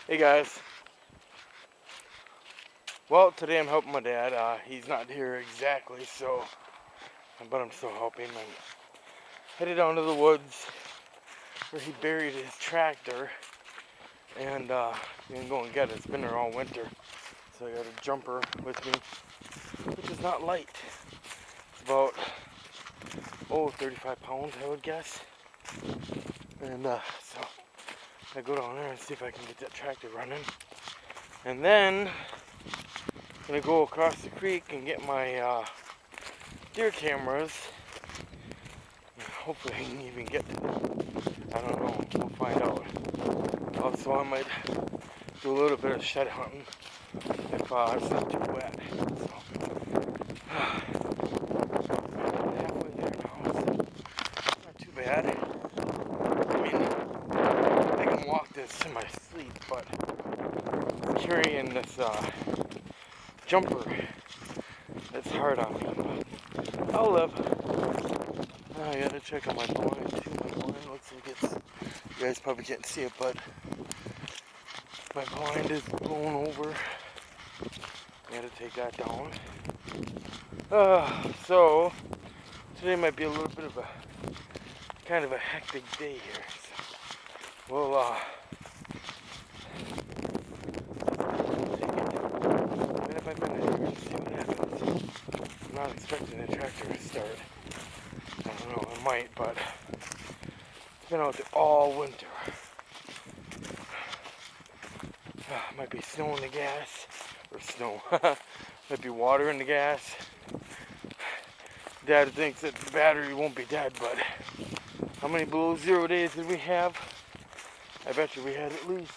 Hey guys. Well, today I'm helping my dad. He's not here exactly, but I'm still helping. I'm headed down to the woods where he buried his tractor, and I'm gonna go and get it. It's been there all winter, so I got a jumper with me, which is not light. It's about 35 pounds, I would guess. And so I go down there and see if I can get that tractor running, and then I'm gonna go across the creek and get my deer cameras. Hopefully I can even get to them. I don't know, we'll find out. Also, I might do a little bit of shed hunting if it's not too wet. So, halfway there now. It's not too bad. I mean, I can walk this in my sleep, but carrying this jumper, it's hard on me. But I'll live. I gotta check on my blind too. My blind looks like it's, you guys probably can't see it, but my blind is blown over. I gotta take that down. So today might be a little bit of a kind of a hectic day here. So we'll take it minute by minute here and see what happens. I'm not expecting the tractor to start. I don't know, it might, but it's been out there all winter. Might be snow in the gas, or snow. Might be water in the gas. Dad thinks that the battery won't be dead, but how many below zero days did we have? I bet you we had at least,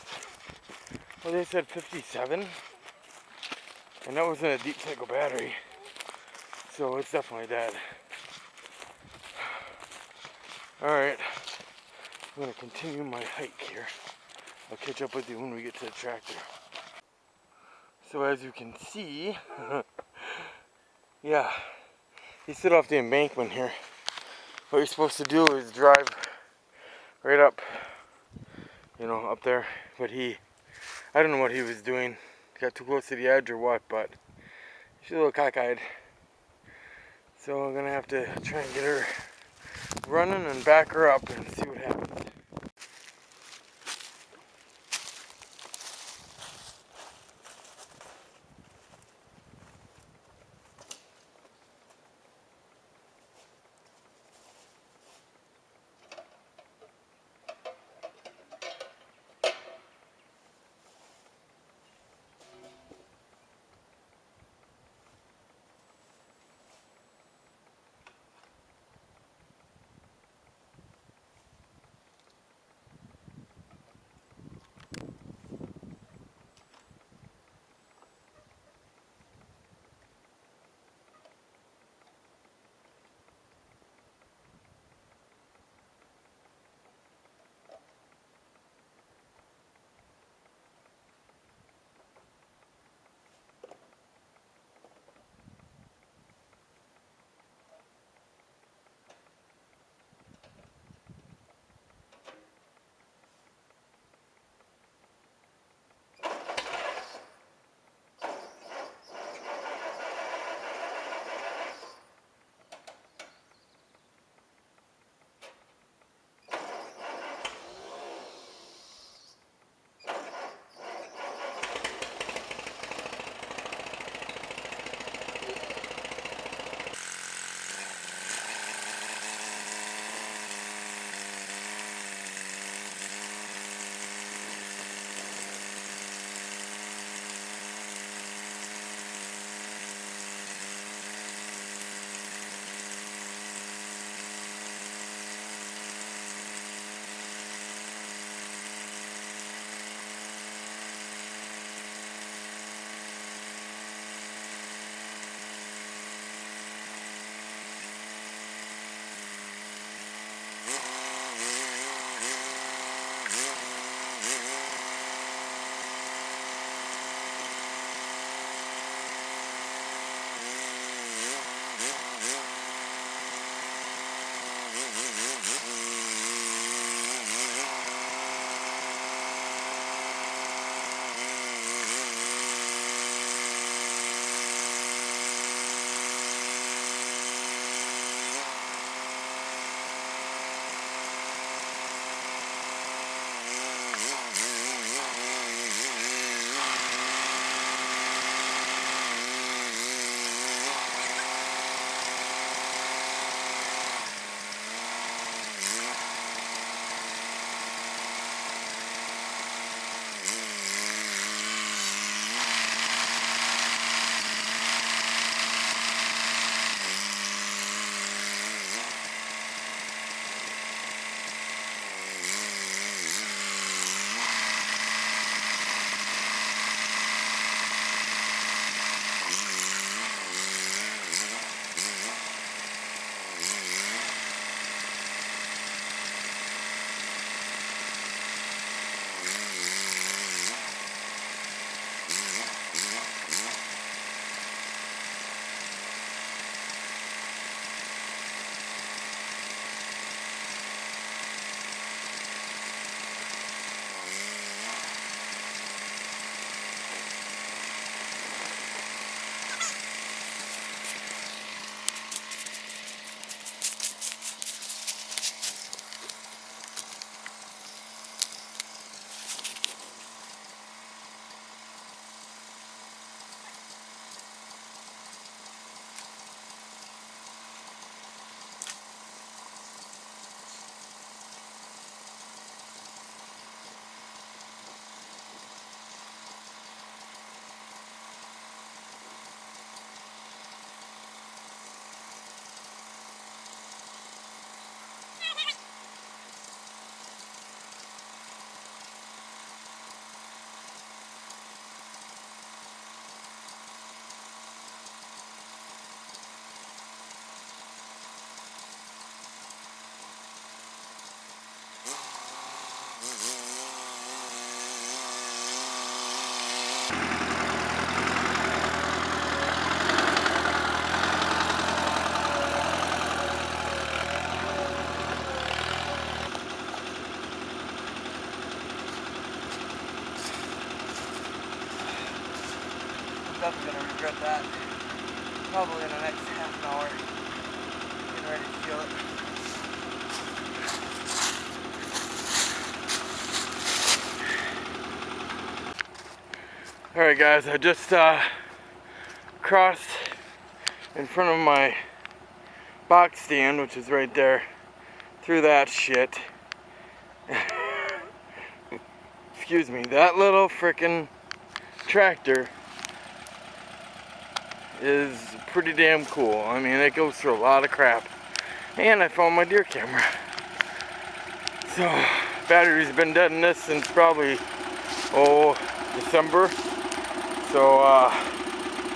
well, they said 57, and that was in a deep cycle battery, so it's definitely dead. Alright, I'm going to continue my hike here. I'll catch up with you when we get to the tractor. So as you can see, yeah, he stood off the embankment here. What you're supposed to do is drive right up, up there. But I don't know what he was doing. Got too close to the edge or what, but she's a little cockeyed. So I'm gonna have to try and get her running and back her up and see what happens. Stuff's gonna regret that. Probably in the next half an hour. Getting ready to feel it. Alright guys, I just crossed in front of my box stand, which is right there, through that shit. Excuse me, that little frickin' tractor is pretty damn cool. I mean, it goes through a lot of crap. And I found my deer camera. So, battery's been dead in this since probably, December. So,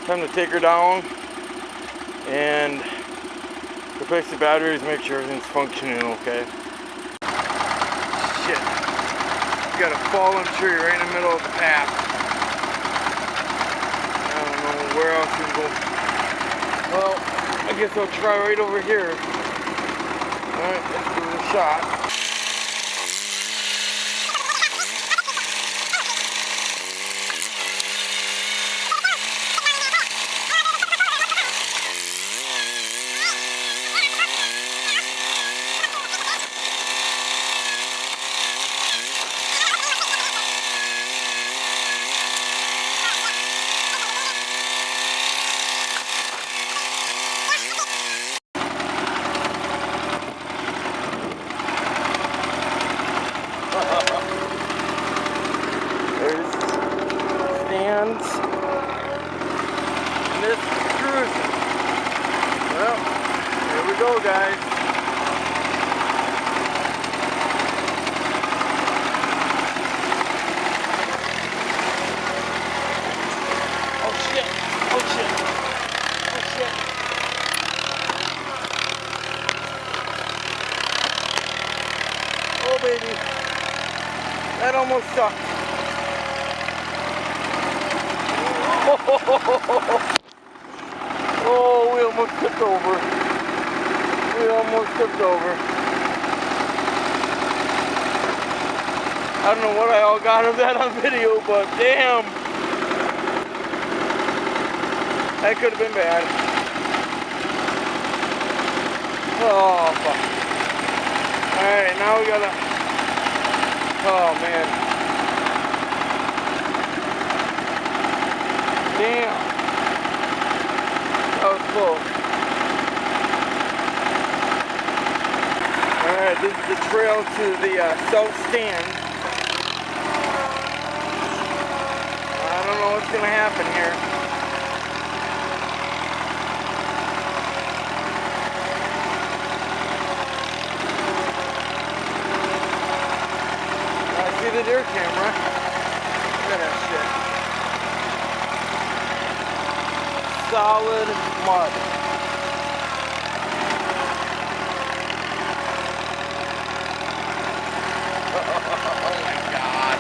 time to take her down and replace the batteries, make sure everything's functioning okay. Shit. We got a fallen tree right in the middle of the path. I don't know where else we can go. Well, I guess I'll try right over here. Alright, let's give it a shot. And this is cruising. Well, here we go, guys. Oh shit! Oh shit! Oh shit! Oh baby, that almost sucked. Oh, we almost tipped over. We almost tipped over. I don't know what I all got of that on video, but damn. That could have been bad. Oh, fuck. Alright, now we gotta... Oh, man. Damn. That was close. Alright, this is the trail to the south stand. I don't know what's gonna happen here. I see the deer camera. Look at that shit. Solid mud. Oh my god.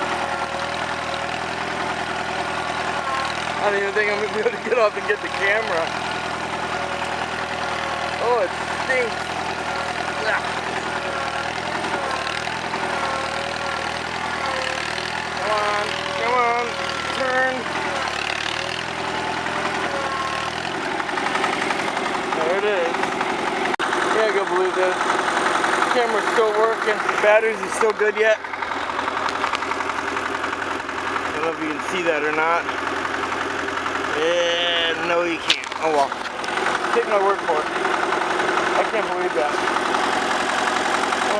I don't even think I'm gonna be able to get up and get the camera. Oh, it stinks. Come on, come on, turn. There it is. Can't go believe this. Camera's still working. Batteries are still good yet. I don't know if you can see that or not. Yeah, no you can't. Oh well. Take my word for it. I can't believe that.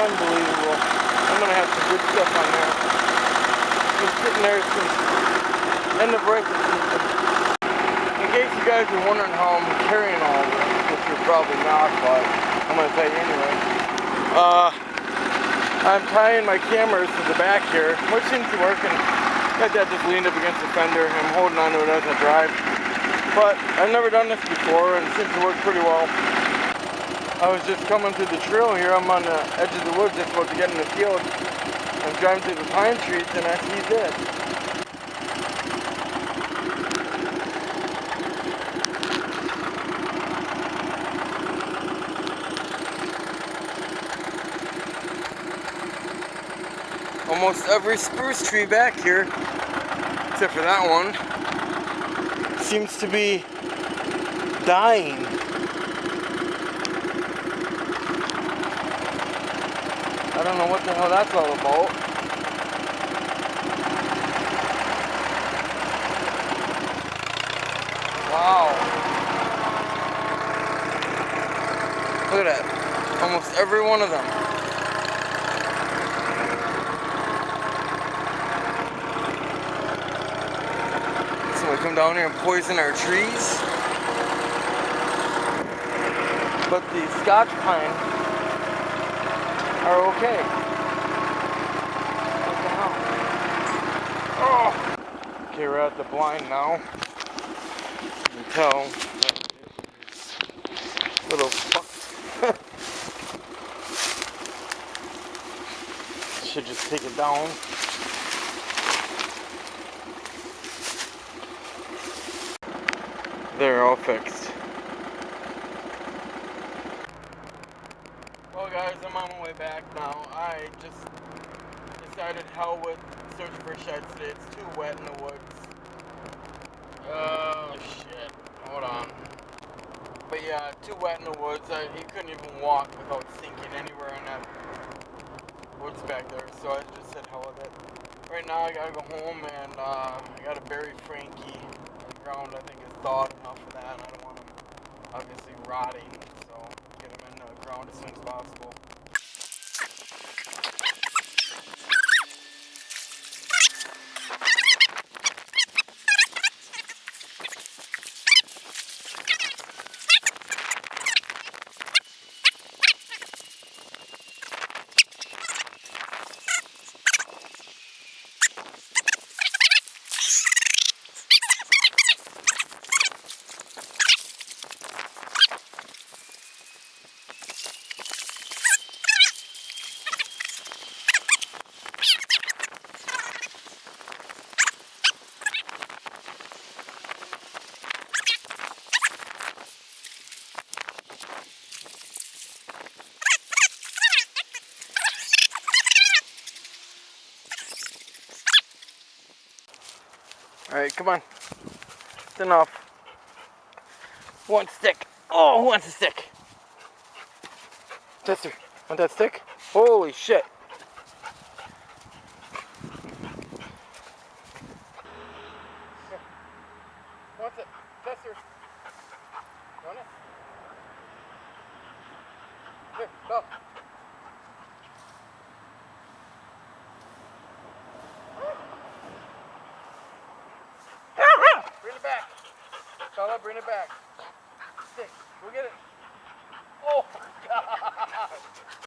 Unbelievable. I'm gonna have some good stuff on there. Been sitting there since end of break season. In case you guys are wondering how I'm carrying all this, which you're probably not, but I'm gonna tell you anyway. I'm tying my cameras to the back here, which seems to work, and got that just leaned up against the fender. I'm holding on to it as I drive. But I've never done this before, and it seems to work pretty well. I was just coming through the trail here. I'm on the edge of the woods, just about to get in the field. I'm driving through the pine trees, and I see this. Almost every spruce tree back here, except for that one, seems to be dying. I don't know what the hell that's all about. Wow. Look at that. Almost every one of them. So we come down here and poison our trees. But the Scotch pine are okay. What the hell? Oh. Okay, we're at the blind now. You can tell that little fuck. Should just take it down. They're all fixed. Well guys, I'm on my way back now. I just decided hell with searching for sheds today. It's too wet in the woods. Oh shit. Hold on. But yeah, too wet in the woods. You couldn't even walk without sinking anywhere in that woods back there. So I just said hell with it. Right now I gotta go home and I gotta bury Frankie. The ground I think is thawed enough for that. And I don't want him obviously rotting. So get him in the ground as soon as possible. Alright, come on. It's enough. One stick. Oh, who wants a stick? Tester, want that stick? Holy shit. Here. What's it? Tester. Want it? Here, go. Bring it back. Fella, bring it back. Stick. Go get it.